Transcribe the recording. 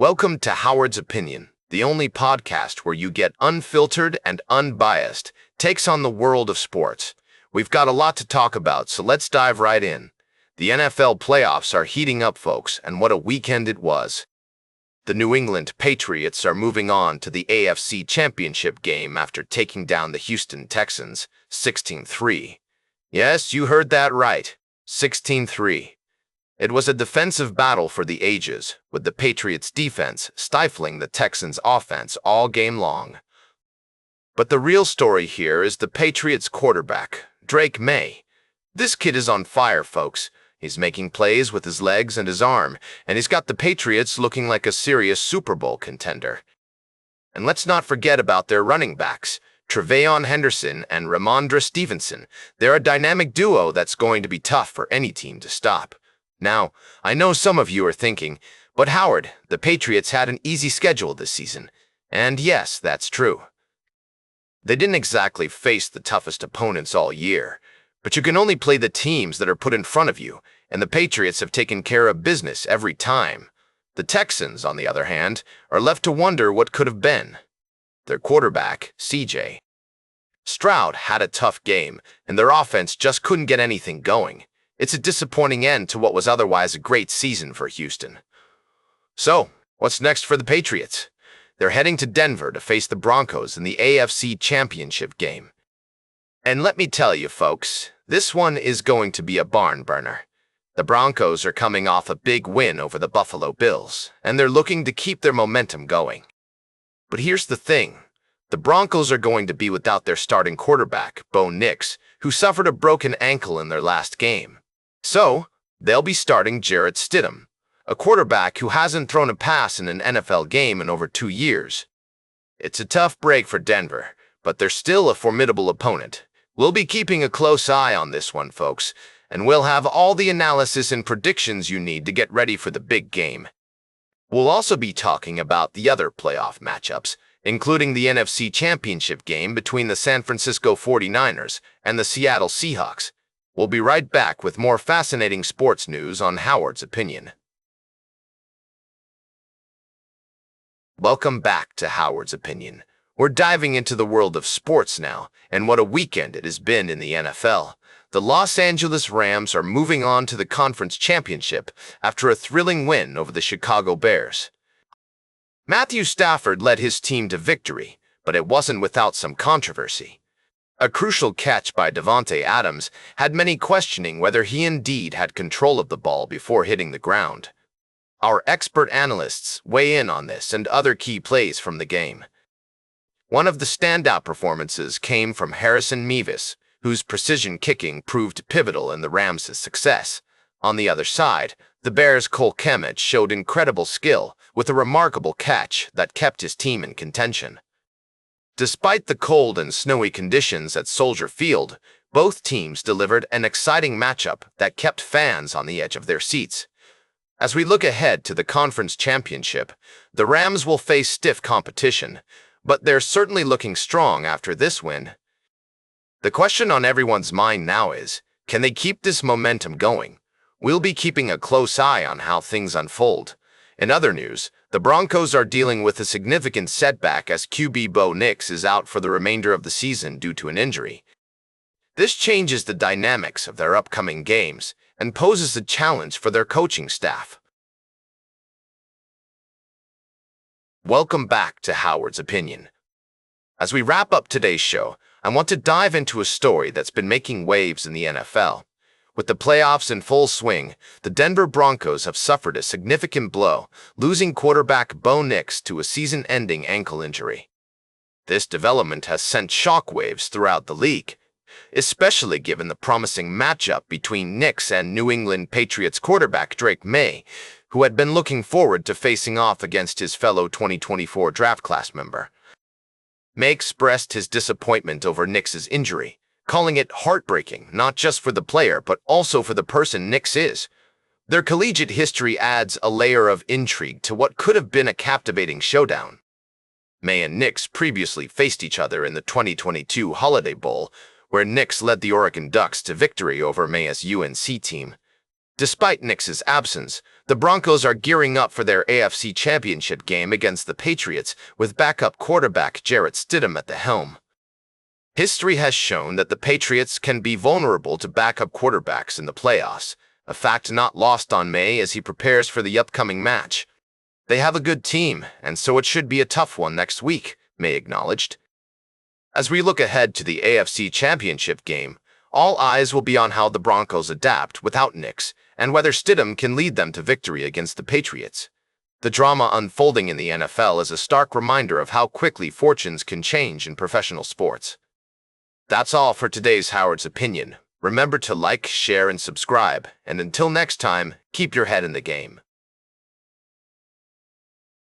Welcome to Howard's Opinion, the only podcast where you get unfiltered and unbiased takes on the world of sports. We've got a lot to talk about, so let's dive right in. The NFL playoffs are heating up, folks, and what a weekend it was. The New England Patriots are moving on to the AFC Championship game after taking down the Houston Texans 16-3. Yes, you heard that right, 16-3. It was a defensive battle for the ages, with the Patriots' defense stifling the Texans' offense all game long. But the real story here is the Patriots' quarterback, Drake May. This kid is on fire, folks. He's making plays with his legs and his arm, and he's got the Patriots looking like a serious Super Bowl contender. And let's not forget about their running backs, Tre'Veyon Henderson and Ramondre Stevenson. They're a dynamic duo that's going to be tough for any team to stop. Now, I know some of you are thinking, but Howard, the Patriots had an easy schedule this season. And yes, that's true. They didn't exactly face the toughest opponents all year, but you can only play the teams that are put in front of you, and the Patriots have taken care of business every time. The Texans, on the other hand, are left to wonder what could have been. Their quarterback, C.J. Stroud, had a tough game, and their offense just couldn't get anything going. It's a disappointing end to what was otherwise a great season for Houston. So, what's next for the Patriots? They're heading to Denver to face the Broncos in the AFC Championship game. And let me tell you, folks, this one is going to be a barn burner. The Broncos are coming off a big win over the Buffalo Bills, and they're looking to keep their momentum going. But here's the thing. The Broncos are going to be without their starting quarterback, Bo Nix, who suffered a broken ankle in their last game. So, they'll be starting Jarrett Stidham, a quarterback who hasn't thrown a pass in an NFL game in over 2 years. It's a tough break for Denver, but they're still a formidable opponent. We'll be keeping a close eye on this one, folks, and we'll have all the analysis and predictions you need to get ready for the big game. We'll also be talking about the other playoff matchups, including the NFC Championship game between the San Francisco 49ers and the Seattle Seahawks. We'll be right back with more fascinating sports news on Howard's Opinion. Welcome back to Howard's Opinion. We're diving into the world of sports now, and what a weekend it has been in the NFL. The Los Angeles Rams are moving on to the conference championship after a thrilling win over the Chicago Bears. Matthew Stafford led his team to victory, but it wasn't without some controversy. A crucial catch by Davante Adams had many questioning whether he indeed had control of the ball before hitting the ground. Our expert analysts weigh in on this and other key plays from the game. One of the standout performances came from Harrison Mevis, whose precision kicking proved pivotal in the Rams' success. On the other side, the Bears' Cole Kmet showed incredible skill with a remarkable catch that kept his team in contention. Despite the cold and snowy conditions at Soldier Field, both teams delivered an exciting matchup that kept fans on the edge of their seats. As we look ahead to the conference championship, the Rams will face stiff competition, but they're certainly looking strong after this win. The question on everyone's mind now is, can they keep this momentum going? We'll be keeping a close eye on how things unfold. In other news, the Broncos are dealing with a significant setback as QB Bo Nix is out for the remainder of the season due to an injury. This changes the dynamics of their upcoming games and poses a challenge for their coaching staff. Welcome back to Howard's Opinion. As we wrap up today's show, I want to dive into a story that's been making waves in the NFL. With the playoffs in full swing, the Denver Broncos have suffered a significant blow, losing quarterback Bo Nix to a season-ending ankle injury. This development has sent shockwaves throughout the league, especially given the promising matchup between Nix and New England Patriots quarterback Drake May, who had been looking forward to facing off against his fellow 2024 draft class member. May expressed his disappointment over Nix's injury, calling it heartbreaking not just for the player but also for the person Nix is. Their collegiate history adds a layer of intrigue to what could have been a captivating showdown. May and Nix previously faced each other in the 2022 Holiday Bowl, where Nix led the Oregon Ducks to victory over May's UNC team. Despite Nix's absence, the Broncos are gearing up for their AFC Championship game against the Patriots with backup quarterback Jarrett Stidham at the helm. History has shown that the Patriots can be vulnerable to backup quarterbacks in the playoffs, a fact not lost on May as he prepares for the upcoming match. They have a good team, and so it should be a tough one next week, May acknowledged. As we look ahead to the AFC Championship game, all eyes will be on how the Broncos adapt without Nix and whether Stidham can lead them to victory against the Patriots. The drama unfolding in the NFL is a stark reminder of how quickly fortunes can change in professional sports. That's all for today's Howard's Opinion. Remember to like, share, and subscribe, and until next time, keep your head in the game.